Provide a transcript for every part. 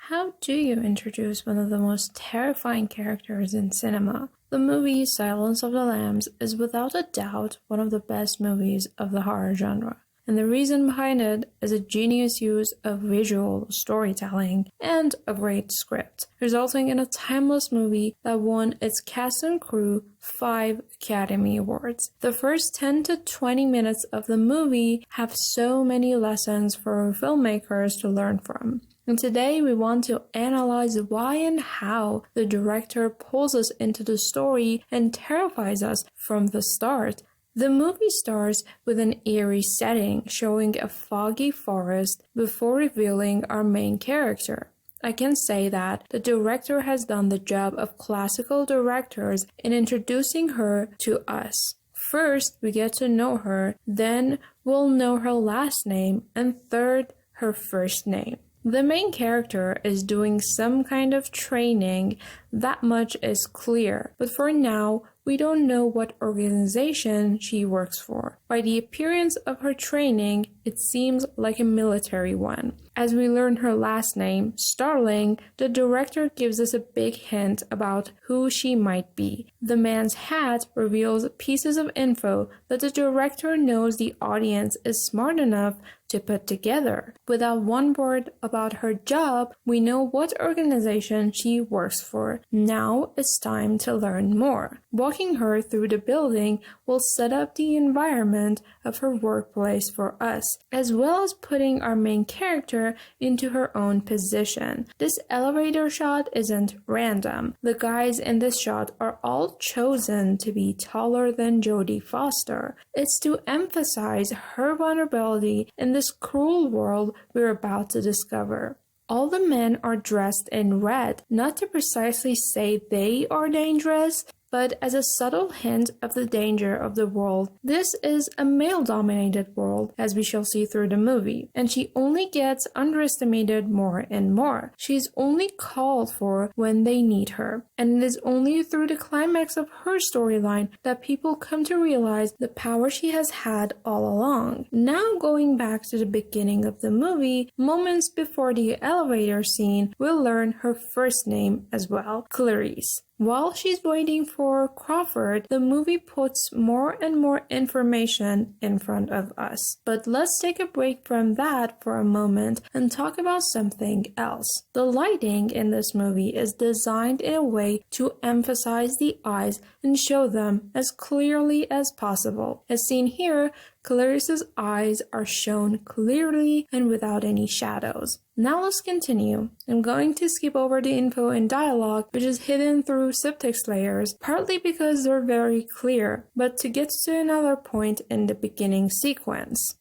How do you introduce one of the most terrifying characters in cinema? The movie Silence of the Lambs is without a doubt one of the best movies of the horror genre. And the reason behind it is a genius use of visual storytelling and a great script, resulting in a timeless movie that won its cast and crew 5 Academy Awards. The first 10 to 20 minutes of the movie have so many lessons for filmmakers to learn from. And today we want to analyze why and how the director pulls us into the story and terrifies us from the start. The movie starts with an eerie setting showing a foggy forest before revealing our main character. I can say that the director has done the job of classical directors in introducing her to us. First, we get to know her, then we'll know her last name, and third, her first name. The main character is doing some kind of training, that much is clear, but for now, we don't know what organization she works for. By the appearance of her training, it seems like a military one. As we learn her last name, Starling, the director gives us a big hint about who she might be. The man's hat reveals pieces of info that the director knows the audience is smart enough to put together. Without one word about her job, we know what organization she works for. Now it's time to learn more. Walking her through the building will set up the environment of her workplace for us, as well as putting our main character into her own position. This elevator shot isn't random. The guys in this shot are all chosen to be taller than Jodie Foster. It's to emphasize her vulnerability in this cruel world we're about to discover. All the men are dressed in red, not to precisely say they are dangerous, but as a subtle hint of the danger of the world. This is a male-dominated world, as we shall see through the movie, and she only gets underestimated more and more. She's only called for when they need her, and it is only through the climax of her storyline that people come to realize the power she has had all along. Now going back to the beginning of the movie, moments before the elevator scene, we'll learn her first name as well, Clarice. While she's waiting for Crawford, the movie puts more and more information in front of us. But let's take a break from that for a moment and talk about something else. The lighting in this movie is designed in a way to emphasize the eyes and show them as clearly as possible. As seen here, Clarice's eyes are shown clearly and without any shadows. Now let's continue. I'm going to skip over the info in dialogue, which is hidden through subtext layers, partly because they're very clear, but to get to another point in the beginning sequence.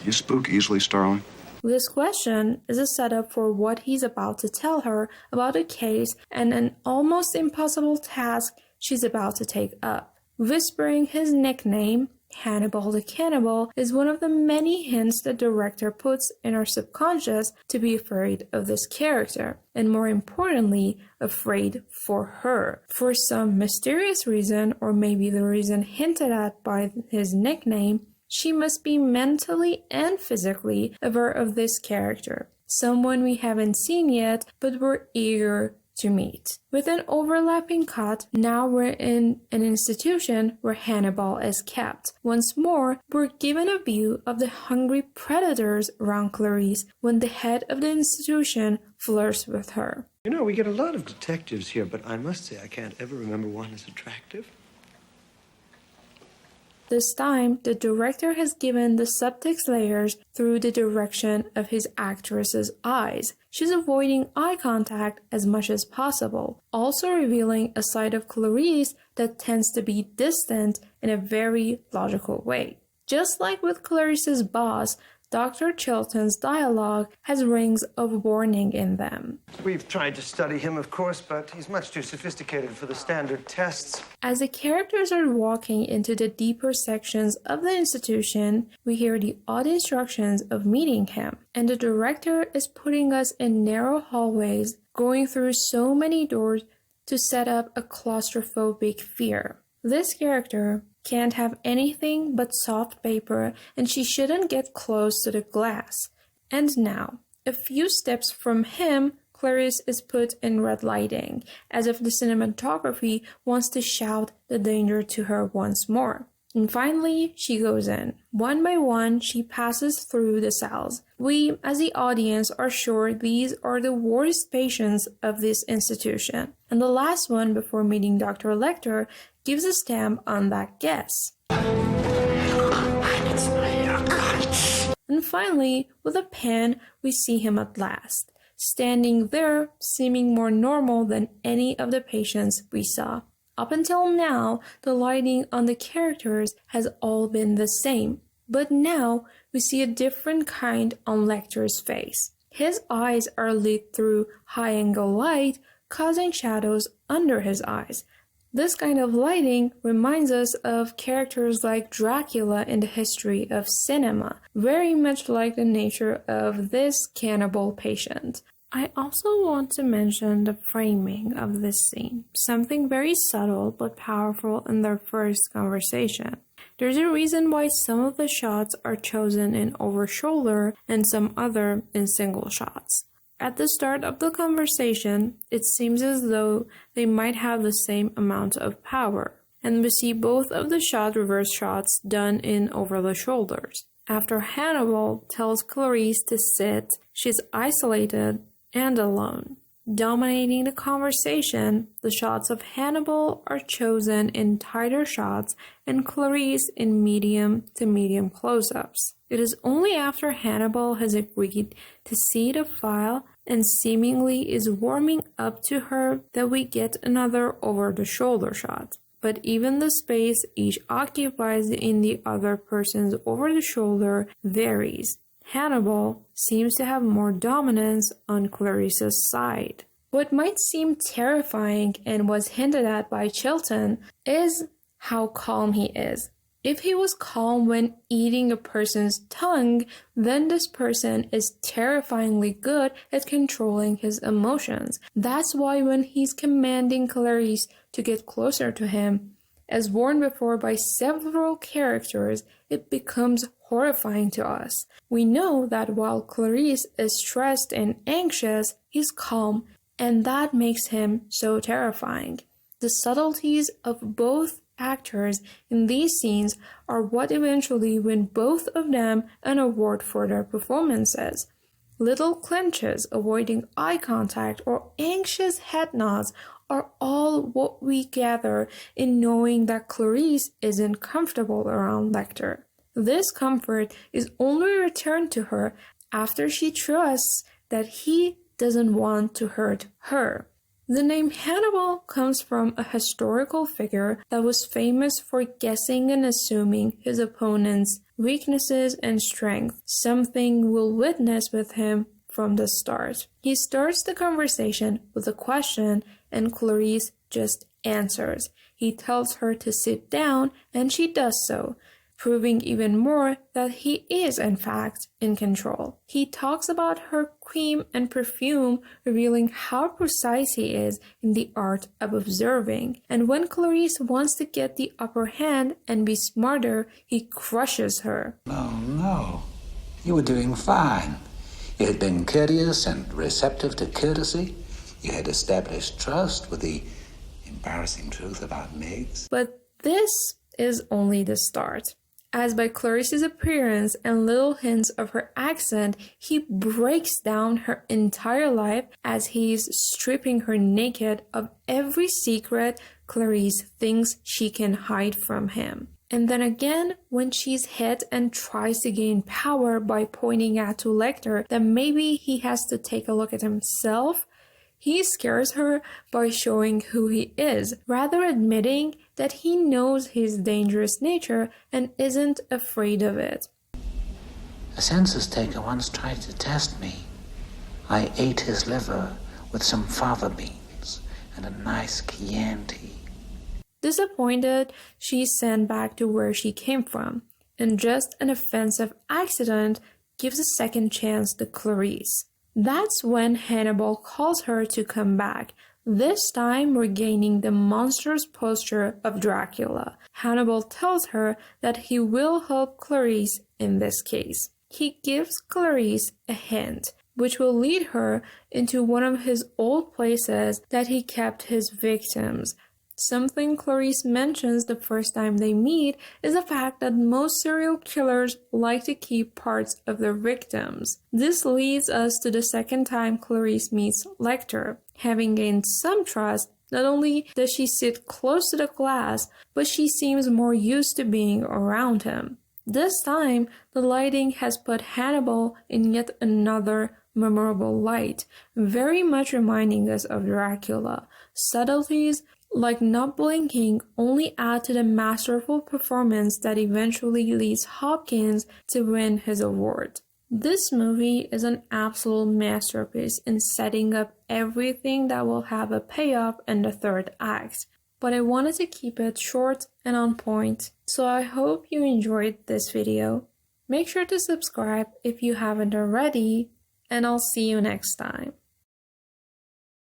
You spook easily, Starling? This question is a setup for what he's about to tell her about a case and an almost impossible task she's about to take up. Whispering his nickname, Hannibal the Cannibal, is one of the many hints the director puts in our subconscious to be afraid of this character, and more importantly, afraid for her. For some mysterious reason, or maybe the reason hinted at by his nickname, she must be mentally and physically aware of this character, someone we haven't seen yet, but we're eager to meet. With an overlapping cut, now we're in an institution where Hannibal is kept. Once more, we're given a view of the hungry predators around Clarice when the head of the institution flirts with her. You know, we get a lot of detectives here, but I must say I can't ever remember one as attractive. This time, the director has given the subtext layers through the direction of his actress's eyes. She's avoiding eye contact as much as possible, also revealing a side of Clarice that tends to be distant in a very logical way. Just like with Clarice's boss, Dr. Chilton's dialogue has rings of warning in them. We've tried to study him, of course, but he's much too sophisticated for the standard tests. As the characters are walking into the deeper sections of the institution, we hear the odd instructions of meeting him, and the director is putting us in narrow hallways, going through so many doors to set up a claustrophobic fear. This character can't have anything but soft paper, and she shouldn't get close to the glass. And now, a few steps from him, Clarice is put in red lighting, as if the cinematography wants to shout the danger to her once more. And finally, she goes in. One by one, she passes through the cells. We, as the audience, are sure these are the worst patients of this institution. And the last one, before meeting Dr. Lecter, gives a stamp on that guess. And finally, with a pen, we see him at last, standing there, seeming more normal than any of the patients we saw. Up until now, the lighting on the characters has all been the same, but now we see a different kind on Lecter's face. His eyes are lit through high-angle light, causing shadows under his eyes. This kind of lighting reminds us of characters like Dracula in the history of cinema, very much like the nature of this cannibal patient. I also want to mention the framing of this scene, something very subtle but powerful in their first conversation. There's a reason why some of the shots are chosen in over-shoulder and some other in single shots. At the start of the conversation, it seems as though they might have the same amount of power, and we see both of the shot reverse shots done in over the shoulders. After Hannibal tells Clarice to sit, she's isolated and alone. Dominating the conversation, the shots of Hannibal are chosen in tighter shots and Clarice in medium to medium close-ups. It is only after Hannibal has agreed to see the file and seemingly is warming up to her that we get another over-the-shoulder shot. But even the space each occupies in the other person's over-the-shoulder varies. Hannibal seems to have more dominance on Clarice's side. What might seem terrifying and was hinted at by Chilton is how calm he is. If he was calm when eating a person's tongue, then this person is terrifyingly good at controlling his emotions. That's why when he's commanding Clarice to get closer to him, as warned before by several characters, it becomes horrifying to us. We know that while Clarice is stressed and anxious, he's calm, and that makes him so terrifying. The subtleties of both actors in these scenes are what eventually win both of them an award for their performances. Little clenches, avoiding eye contact, or anxious head nods are all what we gather in knowing that Clarice isn't comfortable around Lecter. This comfort is only returned to her after she trusts that he doesn't want to hurt her. The name Hannibal comes from a historical figure that was famous for guessing and assuming his opponent's weaknesses and strength, something we'll witness with him from the start. He starts the conversation with a question and Clarice just answers. He tells her to sit down and she does so, proving even more that he is in fact in control. He talks about her cream and perfume, revealing how precise he is in the art of observing. And when Clarice wants to get the upper hand and be smarter, he crushes her. No. You were doing fine. You had been courteous and receptive to courtesy. You had established trust with the embarrassing truth about Meigs. But this is only the start. As by Clarice's appearance and little hints of her accent, he breaks down her entire life as he's stripping her naked of every secret Clarice thinks she can hide from him. And then again, when she's hit and tries to gain power by pointing out to Lecter that maybe he has to take a look at himself, he scares her by showing who he is, rather admitting that he knows his dangerous nature and isn't afraid of it. A census taker once tried to test me. I ate his liver with some fava beans and a nice Chianti. Disappointed, she's sent back to where she came from, and just an offensive accident gives a second chance to Clarice. That's when Hannibal calls her to come back, this time regaining the monstrous posture of Dracula. Hannibal tells her that he will help Clarice in this case. He gives Clarice a hint, which will lead her into one of his old places that he kept his victims. Something Clarice mentions the first time they meet is the fact that most serial killers like to keep parts of their victims. This leads us to the second time Clarice meets Lecter. Having gained some trust, not only does she sit close to the glass, but she seems more used to being around him. This time, the lighting has put Hannibal in yet another memorable light, very much reminding us of Dracula. Subtleties like not blinking only add to the masterful performance that eventually leads Hopkins to win his award. This movie is an absolute masterpiece in setting up everything that will have a payoff in the third act. But I wanted to keep it short and on point, so I hope you enjoyed this video. Make sure to subscribe if you haven't already, and I'll see you next time.